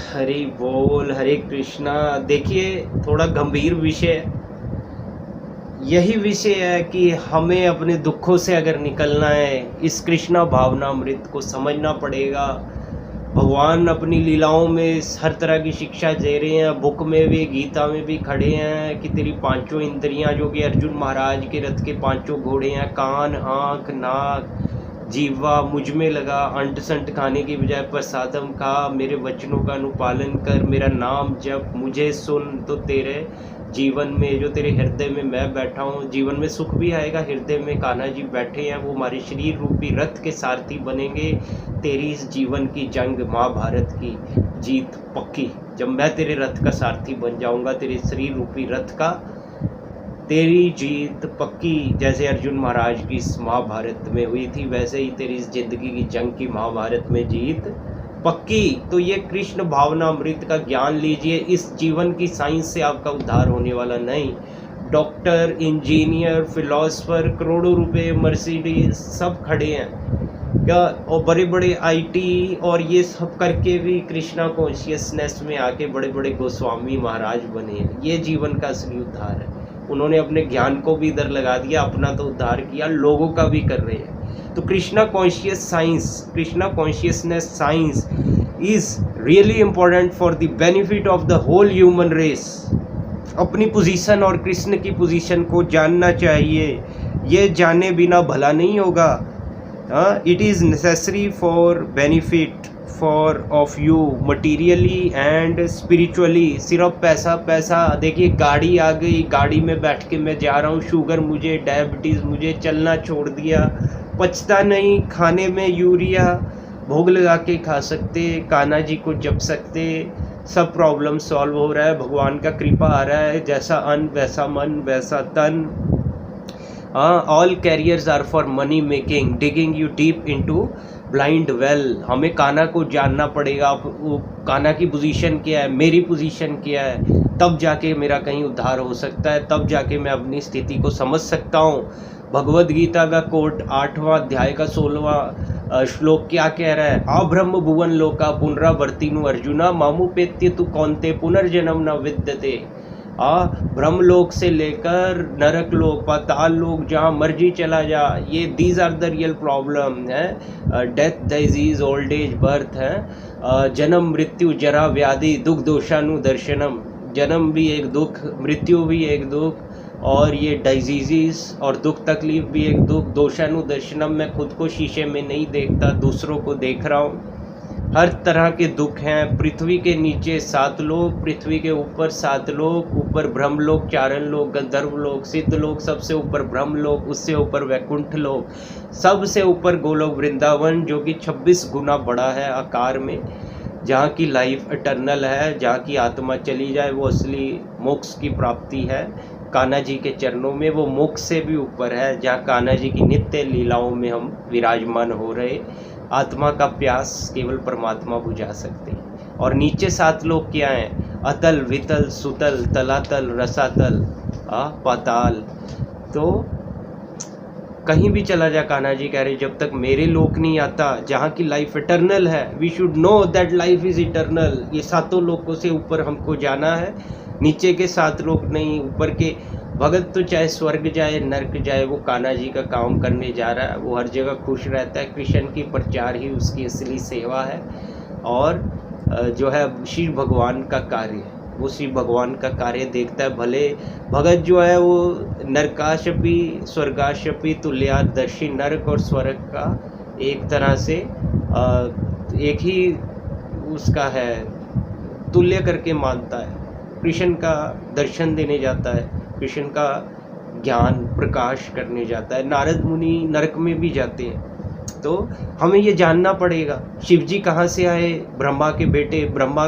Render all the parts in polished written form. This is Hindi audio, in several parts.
हरि बोल, हरे कृष्णा। देखिए, थोड़ा गंभीर विषय है। यही विषय है कि हमें अपने दुखों से अगर निकलना है, इस कृष्णा भावनामृत को समझना पड़ेगा। भगवान अपनी लीलाओं में हर तरह की शिक्षा दे रहे हैं। बुक में भी, गीता में भी खड़े हैं कि तेरी पांचों इंद्रियां, जो कि अर्जुन महाराज के रथ के पांचों घोड़े हैं, कान, आँख, नाक, जीवा, मुझ में लगा। अंट संट खाने की बजाय प्रसादम खा, मेरे वचनों का अनुपालन कर, मेरा नाम जप, मुझे सुन, तो तेरे जीवन में, जो तेरे हृदय में मैं बैठा हूँ, जीवन में सुख भी आएगा। हृदय में कान्हा जी बैठे हैं, वो हमारे शरीर रूपी रथ के सारथी बनेंगे। तेरी इस जीवन की जंग, महाभारत की जीत पक्की। जब मैं तेरे रथ का सारथी बन जाऊंगा, तेरे शरीर रूपी रथ का, तेरी जीत पक्की। जैसे अर्जुन महाराज की इस महाभारत में हुई थी, वैसे ही तेरी इस जिंदगी की जंग की महाभारत में जीत पक्की। तो ये कृष्ण भावनामृत का ज्ञान लीजिए। इस जीवन की साइंस से आपका उद्धार होने वाला नहीं। डॉक्टर, इंजीनियर, फिलोसफर, करोड़ों रुपए, मर्सिडीज सब खड़े हैं क्या, और बड़े बड़े आईटी और ये सब करके भी कृष्णा कॉन्शियसनेस में आके बड़े बड़े गोस्वामी महाराज बने हैं। ये जीवन का असली उद्धार है। उन्होंने अपने ज्ञान को भी इधर लगा दिया, अपना तो उद्धार किया, लोगों का भी कर रहे हैं। तो Krishna conscious science, Krishna consciousness science is really important for the benefit of the whole human race. अपनी पोजीशन और कृष्ण की पोजीशन को जानना चाहिए। ये जाने बिना भला नहीं होगा। It is necessary for benefit for of you materially and spiritually. सिर्फ पैसा पैसा। देखिए, गाड़ी आ गई, गाड़ी में बैठ के मैं जा रहा हूँ, शुगर मुझे, डायबिटीज़ मुझे, चलना छोड़ दिया, पचता नहीं, खाने में यूरिया, भोग लगा के खा सकते, कान्हा जी को जप सकते, सब प्रॉब्लम सॉल्व हो रहा है, भगवान का कृपा आ रहा है। जैसा अन्न वैसा मन वैसा तन। All careers are for money making, digging you deep into blind well. हमें कान्हा को जानना पड़ेगा। कान्हा की पोजीशन क्या है, मेरी पोजीशन क्या है, तब जाके मेरा कहीं उद्धार हो सकता है, तब जाके मैं अपनी स्थिति को समझ सकता हूँ। भगवद गीता का कोट 8वां अध्याय का 16वां श्लोक क्या कह रहा है? अब्रह्म भुवन लोका पुनरावर्तिनु अर्जुना मामुपेत्य तु कौन्ते पुनर्जन्म न विद्यते। ब्रह्मलोक से लेकर नरक लोक, पाताल लोक, जहाँ मर्जी चला जा, ये these are the real problem है। Death, disease, old age, birth है, जन्म, मृत्यु, जरा, व्याधि, दुख, दोषानुदर्शनम। जन्म भी एक दुख, मृत्यु भी एक दुख, और ये डिजीज़ और दुख तकलीफ भी एक दुख। दोषानुदर्शनम, मैं खुद को शीशे में नहीं देखता, दूसरों को देख रहा हूँ। हर तरह के दुख हैं। पृथ्वी के नीचे 7 लोक, पृथ्वी के ऊपर 7 लोक, ऊपर ब्रह्मलोक, चारण लोक, गंधर्व लोक, सिद्ध लोक, सबसे ऊपर ब्रह्मलोक, उससे ऊपर वैकुंठ लोक, सबसे ऊपर गोलोक वृंदावन, जो कि 26 गुना बड़ा है आकार में, जहाँ की लाइफ इटर्नल है, जहाँ की आत्मा चली जाए वो असली मोक्ष की प्राप्ति है। कान्हा जी के चरणों में वो मोक्ष से भी ऊपर है, जहाँ कान्हा जी की नित्य लीलाओं में हम विराजमान हो रहे। आत्मा का प्यास केवल परमात्मा बुझा सकते हैं। और नीचे 7 लोग क्या हैं? अतल, वितल, सुतल, तलातल, रसातल, पाताल। तो कहीं भी चला जा, कान्हा जी कह रहे, जब तक मेरे लोक नहीं आता, जहाँ की लाइफ इटर्नल है, we should know that life is eternal. ये 7 लोकों से ऊपर हमको जाना है, नीचे के 7 लोक नहीं। ऊपर के भगत तो चाहे स्वर्ग जाए, नर्क जाए, वो कान्हा जी का काम करने जा रहा है, वो हर जगह खुश रहता है। कृष्ण की प्रचार ही उसकी असली सेवा है। और जो है शिव भगवान का कार्य है, वो शिव भगवान का कार्य देखता है। भले भगत जो है वो नरकाशपी स्वर्गाशपी तुल्यादर्शी, नरक और स्वर्ग का एक तरह से एक ही उसका है, तुल्य करके मानता है। कृष्ण का दर्शन देने जाता है, कृष्ण का ज्ञान प्रकाश करने जाता है। नारद मुनि नरक में भी जाते हैं। तो हमें ये जानना पड़ेगा, शिव जी कहाँ से आए? ब्रह्मा के बेटे। ब्रह्मा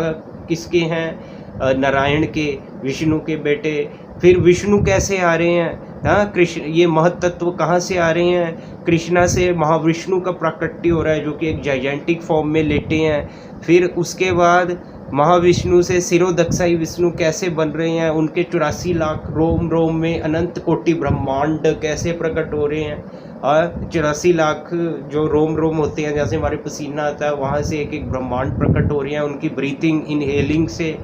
किसके हैं? नारायण के, विष्णु के बेटे। फिर विष्णु कैसे आ रहे हैं? कृष्ण, ये महतत्व कहाँ से आ रहे हैं? कृष्णा से महाविष्णु का प्राकट्य हो रहा है, जो कि एक जाइजेंटिक फॉर्म में लेटे हैं। फिर उसके बाद महाविष्णु से सिरोदक्षाई विष्णु कैसे बन रहे हैं? उनके 84 लाख रोम रोम में अनंत कोटि ब्रह्मांड कैसे प्रकट हो रहे हैं? 84 लाख जो रोम रोम होते हैं, जैसे हमारे पसीना आता है वहाँ से एक एक ब्रह्मांड प्रकट हो रहे हैं। उनकी ब्रीथिंग इनहेलिंग से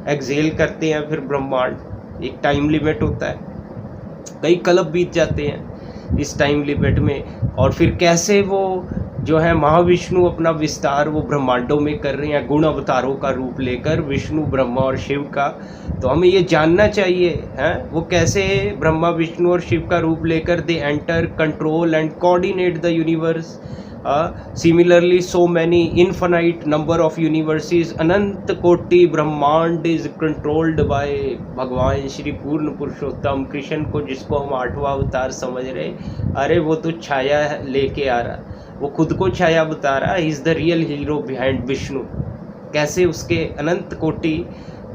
एक्सेल करते हैं फिर ब्रह्मांड। एक टाइम लिमिट होता है, कई कल्प बीत जाते हैं इस टाइम लिमिट में। और फिर कैसे वो जो है महाविष्णु अपना विस्तार वो ब्रह्मांडों में कर रहे हैं, गुण अवतारों का रूप लेकर, विष्णु ब्रह्मा और शिव का। तो हमें ये जानना चाहिए हैं वो कैसे ब्रह्मा विष्णु और शिव का रूप लेकर they enter, control and coordinate the universe. Similarly so many infinite number of universes, अनंत कोटि ब्रह्मांड इज कंट्रोल्ड बाय भगवान श्री पूर्ण पुरुषोत्तम कृष्ण को, जिसको हम 8वां अवतार समझ रहे। अरे वो तो छाया लेके आ रहा, वो खुद को छाया बता रहा, he is the real hero behind Vishnu. कैसे उसके अनंत कोटि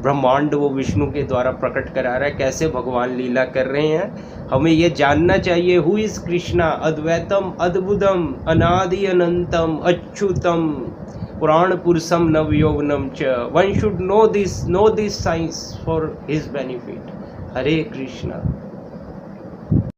ब्रह्मांड वो विष्णु के द्वारा प्रकट करा रहा है, कैसे भगवान लीला कर रहे हैं। हमें ये जानना चाहिए हु इज़ कृष्णा, अद्वैतम अद्भुतम अनादि अनंतम अच्युतम पुराण पुरुषम नवयौवनम च। One should know this science for his benefit. Hare Krishna.